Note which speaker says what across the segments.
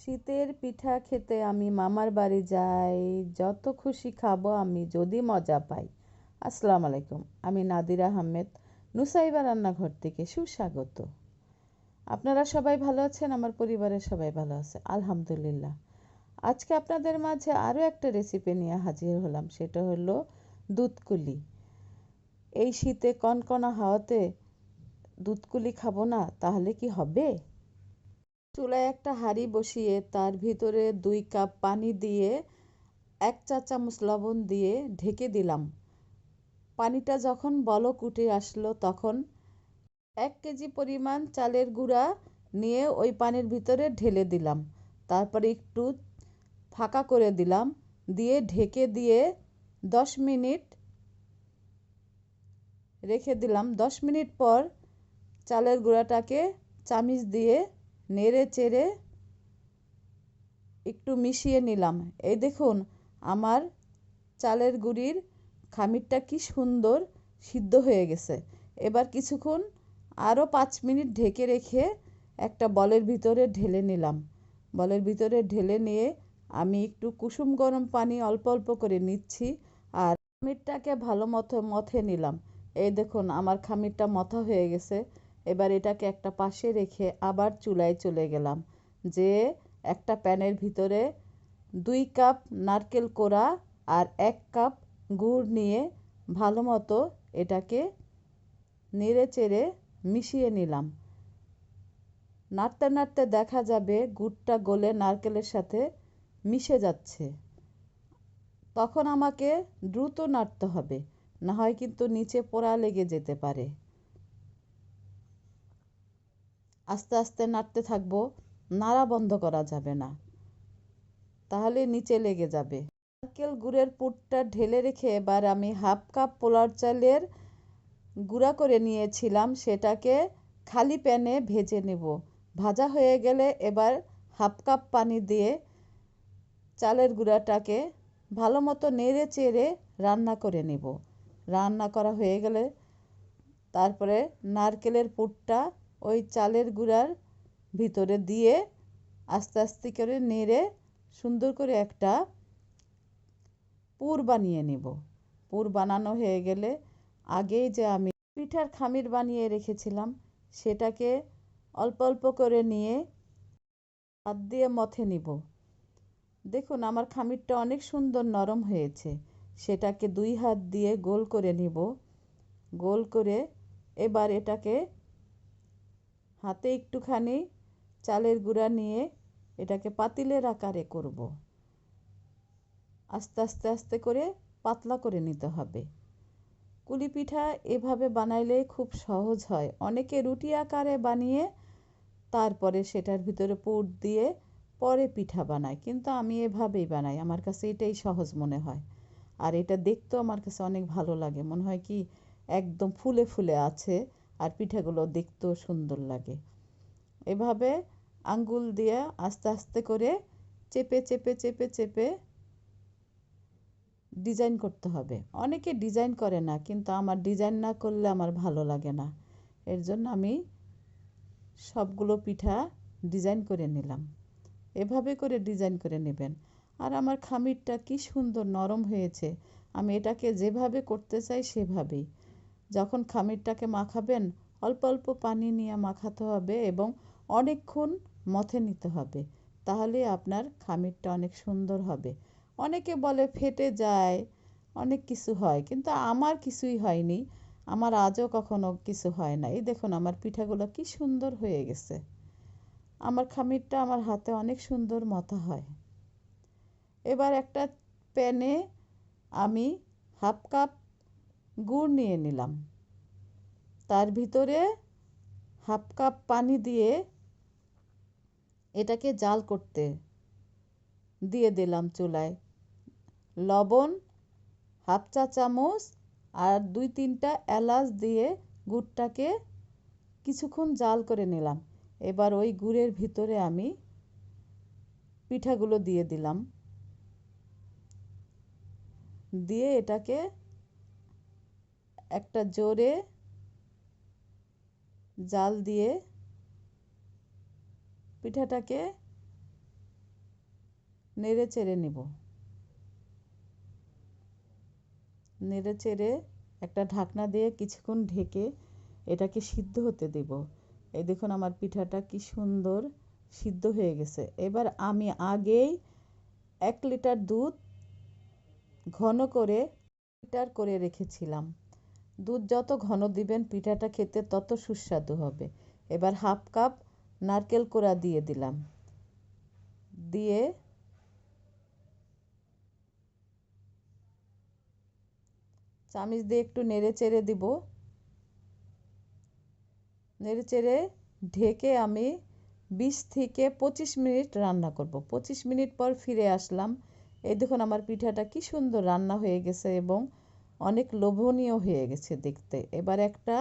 Speaker 1: শীতের পিঠা খেতে আমি মামার বাড়ি যাই, যত খুশি খাবো আমি যদি মজা পাই। আসসালামু আলাইকুম, আমি নাদিরা আহমেদ, নুসাইবা রান্নাঘর থেকে সুস্বাগত। আপনারা সবাই ভালো আছেন? আমার পরিবারের সবাই ভালো আছে আলহামদুলিল্লাহ। আজকে আপনাদের মাঝে আরও একটা রেসিপি নিয়ে হাজির হলাম, সেটা হলো দুধকুলি। এই শীতে কনকনা হাওয়াতে দুধকুলি খাবো না তাহলে কি হবে? চুলায় একটা হাঁড়ি বসিয়ে তার ভিতরে 2 কাপ পানি দিয়ে 1 চা চামচ লবণ দিয়ে ঢেকে দিলাম। পানিটা যখন বলক উঠে আসলো তখন 1 কেজি পরিমাণ চালের গুঁড়া নিয়ে ওই পানির ভিতরে ঢেলে দিলাম। তারপরে একটু ফাঁকা করে দিলাম, দিয়ে ঢেকে দিয়ে 10 মিনিট রেখে দিলাম। 10 মিনিট পর চালের গুঁড়াটাকে চামিচ দিয়ে নেড়ে চেড়ে একটু মিশিয়ে নিলাম। এই দেখুন আমার চালের গুঁড়ির খামিরটা কি সুন্দর সিদ্ধ হয়ে গেছে। এবার কিছুক্ষণ আরও 5 মিনিট ঢেকে রেখে একটা বলের ভিতরে ঢেলে নিলাম। বলের ভিতরে ঢেলে নিয়ে আমি একটু কুসুম গরম পানি অল্প অল্প করে নিচ্ছি আর খামিরটাকে ভালো মতো মথে নিলাম। এই দেখুন আমার খামিরটা মথা হয়ে গেছে। এবার এটাকে একটা পাশে রেখে আবার চুলায় চলে গেলাম, যে একটা প্যানের ভিতরে 2 কাপ নারকেল কোড়া আর 1 কাপ গুড় নিয়ে ভালো মতো এটাকে নেড়ে চেড়ে মিশিয়ে নিলাম। নাড়তে নাড়তে দেখা যাবে গুড়টা গলে নারকেলের সাথে মিশে যাচ্ছে। তখন আমাকে দ্রুত নাড়তে হবে, না হয় কিন্তু নিচে পোড়া লেগে যেতে পারে। আস্তে আস্তে নাড়তে থাকবো, নাড়া বন্ধ করা যাবে না, তাহলে নিচে লেগে যাবে। নারকেল গুড়ের পুরটা ঢেলে রেখে এবার আমি 1/2 কাপ পোলার চালের গুঁড়া করে নিয়েছিলাম, সেটাকে খালি প্যানে ভেজে নেব। ভাজা হয়ে গেলে এবার 1/2 কাপ পানি দিয়ে চালের গুঁড়াটাকে ভালো মতো নেড়ে চেড়ে রান্না করে নেব। রান্না করা হয়ে গেলে তারপরে নারকেলের পুরটা ওই চালের গুঁড়ার ভিতরে দিয়ে আস্তে আস্তে করে নেড়ে সুন্দর করে একটা পুর বানিয়ে নেব। পুর বানানো হয়ে গেলে আগেই যে আমি পিঠার খামির বানিয়ে রেখেছিলাম সেটাকে অল্প অল্প করে নিয়ে হাত দিয়ে মথে নিব। দেখুন আমার খামিরটা অনেক সুন্দর নরম হয়েছে। সেটাকে 2 হাত দিয়ে গোল করে নিব। গোল করে এবার এটাকে হাতে একটুখানি চালের গুঁড়া নিয়ে এটাকে পাতিলের আকারে করব। আস্তে আস্তে আস্তে করে পাতলা করে নিতে হবে। কুলি পিঠা এভাবে বানাইলে খুব সহজ হয়। অনেকে রুটি আকারে বানিয়ে তারপরে সেটার ভিতরে পুর দিয়ে পরে পিঠা বানায়, কিন্তু আমি এভাবেই বানাই। আমার কাছে এটাই সহজ মনে হয়। আর এটা দেখতেও আমার কাছে অনেক ভালো লাগে, মনে হয় কি একদম ফুলে ফুলে আছে, আর পিঠাগুলো দেখতেও সুন্দর লাগে। এভাবে আঙ্গুল দিয়ে আস্তে আস্তে করে চেপে চেপে চেপে চেপে ডিজাইন করতে হবে। অনেকে ডিজাইন করে না, কিন্তু আমার ডিজাইন না করলে আমার ভালো লাগে না। এর জন্য আমি সবগুলো পিঠা ডিজাইন করে নিলাম। এভাবে করে ডিজাইন করে নেবেন। আর আমার খামিরটা কি সুন্দর নরম হয়েছে। আমি এটাকে যেভাবে করতে চাই সেভাবেই। যখন খামিরটাকে মাখাবেন অল্প অল্প পানি নিয়ে মাখাতে হবে এবং অনেকক্ষণ মথে নিতে হবে, তাহলে আপনার খামিরটা অনেক সুন্দর হবে। অনেকে বলে ফেটে যায়, অনেক কিছু হয়, কিন্তু আমার কিছুই হয়নি। আমার আজও কখনো কিছু হয় না। এই দেখুন আমার পিঠাগুলো কি সুন্দর হয়ে গেছে। আমার খামিরটা আমার হাতে অনেক সুন্দর মথা হয়। এবার একটা প্যানে আমি 1/2 কাপ গুড় নিয়ে নিলাম। তার ভিতরে 1/2 কাপ পানি দিয়ে এটাকে জাল করতে দিয়ে দিলাম চুলায়। লবণ 1/2 চা চামচ আর 2-3টা এলাচ দিয়ে গুড়টাকে কিছুক্ষণ জাল করে নিলাম। এবার ওই গুড়ের ভিতরে আমি পিঠাগুলো দিয়ে দিলাম। দিয়ে এটাকে একটা জোরে জাল দিয়ে পিঠাটাকে নেড়ে চেড়ে নিব। নেড়ে চেড়ে একটা ঢাকনা দিয়ে কিছুক্ষণ ঢেকে এটাকে সিদ্ধ হতে দেব। এই দেখুন আমার পিঠাটা কি সুন্দর সিদ্ধ হয়ে গেছে। এবার আমি আগেই 1 লিটার দুধ ঘন করে লিটার করে রেখেছিলাম। দুধ যত ঘন দিবেন পিঠাটা খেতে তত সুস্বাদু হবে। এবার হাফ কাপ নারকেল কোড়া দিয়ে দিলাম। দিয়ে চামচ দিয়ে একটু নেড়ে চেড়ে দিব। নেড়ে চেড়ে ঢেকে আমি 20 থেকে 25 মিনিট রান্না করব। 25 মিনিট পর ফিরে আসলাম। এই দেখুন আমার পিঠাটা কি সুন্দর রান্না হয়ে গেছে এবং অনেক লোভনীয় হয়ে গেছে দেখতে। এবার একটা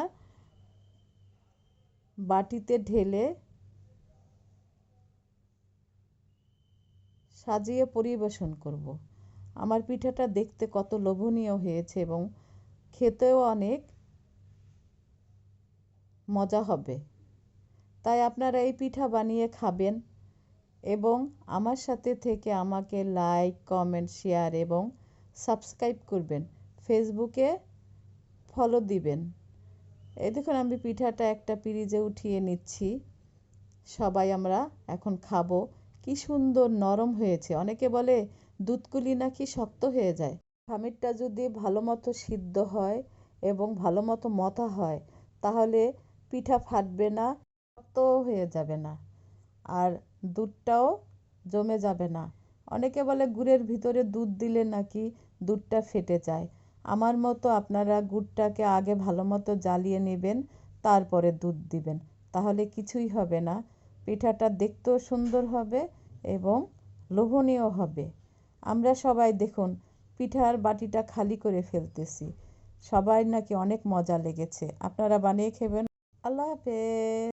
Speaker 1: বাটিতে ঢেলে সাজিয়ে পরিবেশন করব। আমার পিঠাটা দেখতে কত লোভনীয় হয়েছে এবং খেতেও অনেক মজা হবে। তাই আপনারা এই পিঠা বানিয়ে খাবেন এবং আমার সাথে থেকে আমাকে লাইক, কমেন্ট, শেয়ার এবং সাবস্ক্রাইব করবেন। ফেসবুকে ফলো দিবেন। এই দেখুন আমি পিঠাটা একটা পিরিজে উঠিয়ে নিচ্ছি। সবাই আমরা এখন খাবো। কি সুন্দর নরম হয়েছে। অনেকে বলে দুধকুলি নাকি শক্ত হয়ে যায়। খামিরটা যদি ভালো মতো সিদ্ধ হয় এবং ভালো মতো মথা হয় তাহলে পিঠা ফাটবে না, শক্তও হয়ে যাবে না, আর দুধটাও জমে যাবে না। অনেকে বলে গুড়ের ভিতরে দুধ দিলে নাকি দুধটা ফেটে যায়। আমার মতো আপনারা গুড়টাকে আগে ভালো মতো জ্বালিয়ে নেবেন, তারপরে দুধ দিবেন, তাহলে কিছুই হবে না। পিঠাটা দেখতেও সুন্দর হবে এবং লোভনীয় হবে। আমরা সবাই দেখুন পিঠার বাটিটা খালি করে ফেলতেছি। সবাই নাকি অনেক মজা লেগেছে। আপনারা বানিয়ে খাবেন। আল্লাহ হাফেজ।